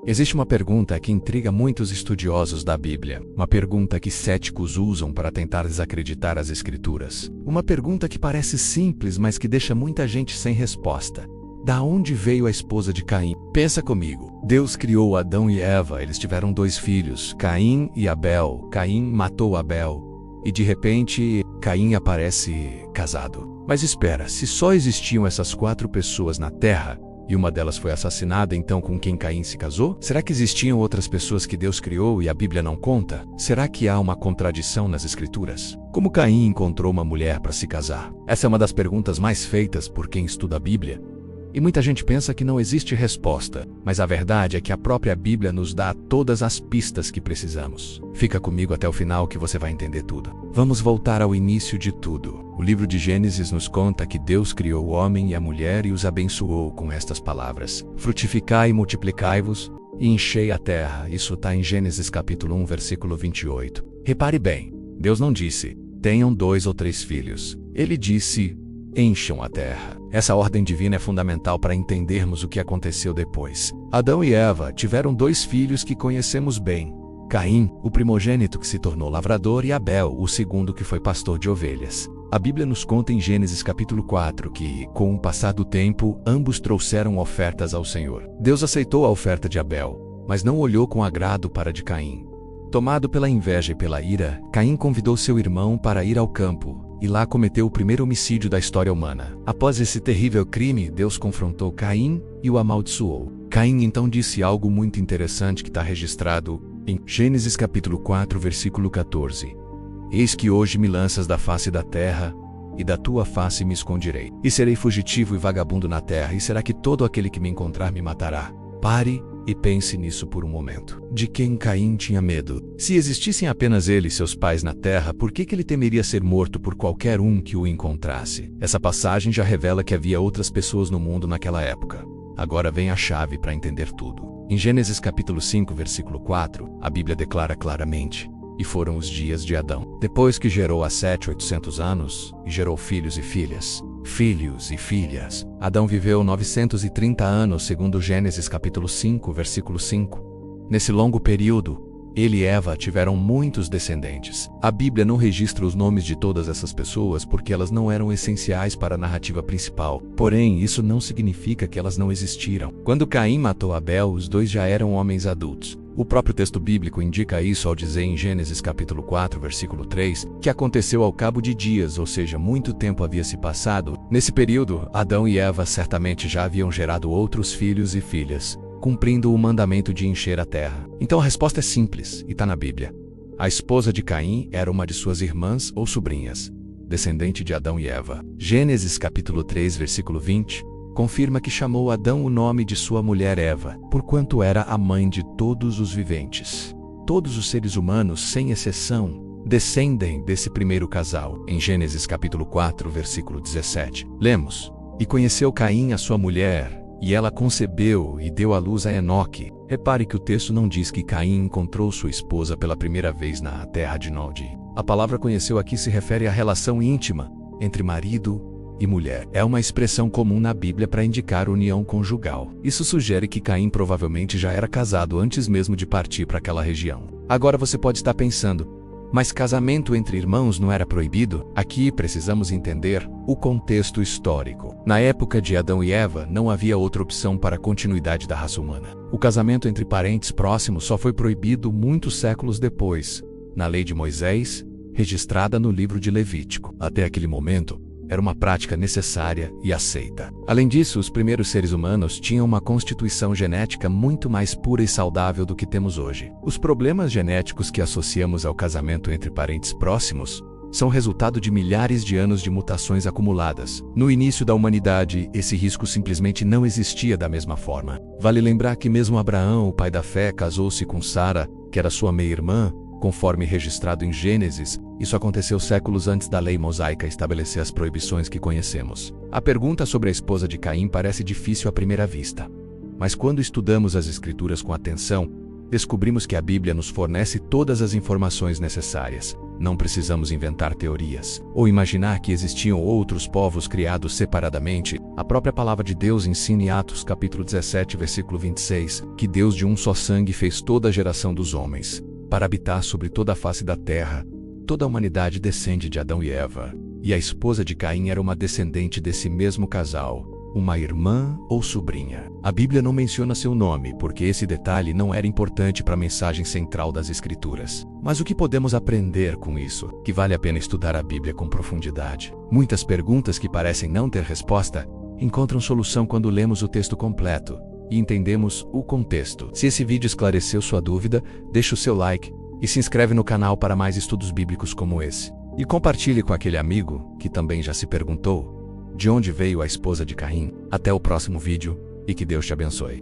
Existe uma pergunta que intriga muitos estudiosos da Bíblia. Uma pergunta que céticos usam para tentar desacreditar as Escrituras. Uma pergunta que parece simples, mas que deixa muita gente sem resposta. Da onde veio a esposa de Caim? Pensa comigo. Deus criou Adão e Eva, eles tiveram 2 filhos, Caim e Abel. Caim matou Abel. E de repente, Caim aparece casado. Mas espera, se só existiam essas 4 pessoas na Terra, e uma delas foi assassinada, então com quem Caim se casou? Será que existiam outras pessoas que Deus criou e a Bíblia não conta? Será que há uma contradição nas Escrituras? Como Caim encontrou uma mulher para se casar? Essa é uma das perguntas mais feitas por quem estuda a Bíblia. E muita gente pensa que não existe resposta, mas a verdade é que a própria Bíblia nos dá todas as pistas que precisamos. Fica comigo até o final que você vai entender tudo. Vamos voltar ao início de tudo. O livro de Gênesis nos conta que Deus criou o homem e a mulher e os abençoou com estas palavras: frutificai e multiplicai-vos e enchei a terra. Isso está em Gênesis capítulo 1, versículo 28. Repare bem, Deus não disse, tenham 2 ou 3 filhos. Ele disse, encham a terra. Essa ordem divina é fundamental para entendermos o que aconteceu depois. Adão e Eva tiveram 2 filhos que conhecemos bem. Caim, o primogênito que se tornou lavrador, e Abel, o segundo que foi pastor de ovelhas. A Bíblia nos conta em Gênesis capítulo 4 que, com o passar do tempo, ambos trouxeram ofertas ao Senhor. Deus aceitou a oferta de Abel, mas não olhou com agrado para a de Caim. Tomado pela inveja e pela ira, Caim convidou seu irmão para ir ao campo, e lá cometeu o primeiro homicídio da história humana. Após esse terrível crime, Deus confrontou Caim e o amaldiçoou. Caim então disse algo muito interessante que está registrado em Gênesis capítulo 4, versículo 14. Eis que hoje me lanças da face da terra, e da tua face me esconderei. E serei fugitivo e vagabundo na terra, e será que todo aquele que me encontrar me matará? Pare e pense nisso por um momento. De quem Caim tinha medo? Se existissem apenas ele e seus pais na terra, por que ele temeria ser morto por qualquer um que o encontrasse? Essa passagem já revela que havia outras pessoas no mundo naquela época. Agora vem a chave para entender tudo. Em Gênesis capítulo 5, versículo 4, a Bíblia declara claramente: e foram os dias de Adão, depois que gerou há 700 anos, e gerou filhos e filhas. Filhos e filhas. Adão viveu 930 anos, segundo Gênesis capítulo 5, versículo 5. Nesse longo período, ele e Eva tiveram muitos descendentes. A Bíblia não registra os nomes de todas essas pessoas porque elas não eram essenciais para a narrativa principal. Porém, isso não significa que elas não existiram. Quando Caim matou Abel, os 2 já eram homens adultos. O próprio texto bíblico indica isso ao dizer em Gênesis capítulo 4, versículo 3, que aconteceu ao cabo de dias, ou seja, muito tempo havia se passado. Nesse período, Adão e Eva certamente já haviam gerado outros filhos e filhas, cumprindo o mandamento de encher a terra. Então a resposta é simples, e está na Bíblia. A esposa de Caim era uma de suas irmãs ou sobrinhas, descendente de Adão e Eva. Gênesis capítulo 3, versículo 20, confirma que chamou Adão o nome de sua mulher Eva, porquanto era a mãe de todos os viventes. Todos os seres humanos, sem exceção, descendem desse primeiro casal. Em Gênesis capítulo 4, versículo 17, lemos: e conheceu Caim a sua mulher, e ela concebeu e deu à luz a Enoque. Repare que o texto não diz que Caim encontrou sua esposa pela primeira vez na terra de Nod. A palavra conheceu aqui se refere à relação íntima entre marido e mulher. É uma expressão comum na Bíblia para indicar união conjugal. Isso sugere que Caim provavelmente já era casado antes mesmo de partir para aquela região. Agora você pode estar pensando, mas casamento entre irmãos não era proibido? Aqui precisamos entender o contexto histórico. Na época de Adão e Eva, não havia outra opção para a continuidade da raça humana. O casamento entre parentes próximos só foi proibido muitos séculos depois, na lei de Moisés, registrada no livro de Levítico. Até aquele momento, era uma prática necessária e aceita. Além disso, os primeiros seres humanos tinham uma constituição genética muito mais pura e saudável do que temos hoje. Os problemas genéticos que associamos ao casamento entre parentes próximos são resultado de milhares de anos de mutações acumuladas. No início da humanidade, esse risco simplesmente não existia da mesma forma. Vale lembrar que mesmo Abraão, o pai da fé, casou-se com Sara, que era sua meia-irmã, conforme registrado em Gênesis. Isso aconteceu séculos antes da lei mosaica estabelecer as proibições que conhecemos. A pergunta sobre a esposa de Caim parece difícil à primeira vista. Mas quando estudamos as Escrituras com atenção, descobrimos que a Bíblia nos fornece todas as informações necessárias. Não precisamos inventar teorias ou imaginar que existiam outros povos criados separadamente. A própria palavra de Deus ensina em Atos capítulo 17, versículo 26, que Deus de um só sangue fez toda a geração dos homens, para habitar sobre toda a face da terra. Toda a humanidade descende de Adão e Eva, e a esposa de Caim era uma descendente desse mesmo casal, uma irmã ou sobrinha. A Bíblia não menciona seu nome, porque esse detalhe não era importante para a mensagem central das Escrituras. Mas o que podemos aprender com isso? Que vale a pena estudar a Bíblia com profundidade. Muitas perguntas que parecem não ter resposta encontram solução quando lemos o texto completo e entendemos o contexto. Se esse vídeo esclareceu sua dúvida, deixe o seu like e se inscreve no canal para mais estudos bíblicos como esse. E compartilhe com aquele amigo que também já se perguntou: de onde veio a esposa de Caim? Até o próximo vídeo e que Deus te abençoe.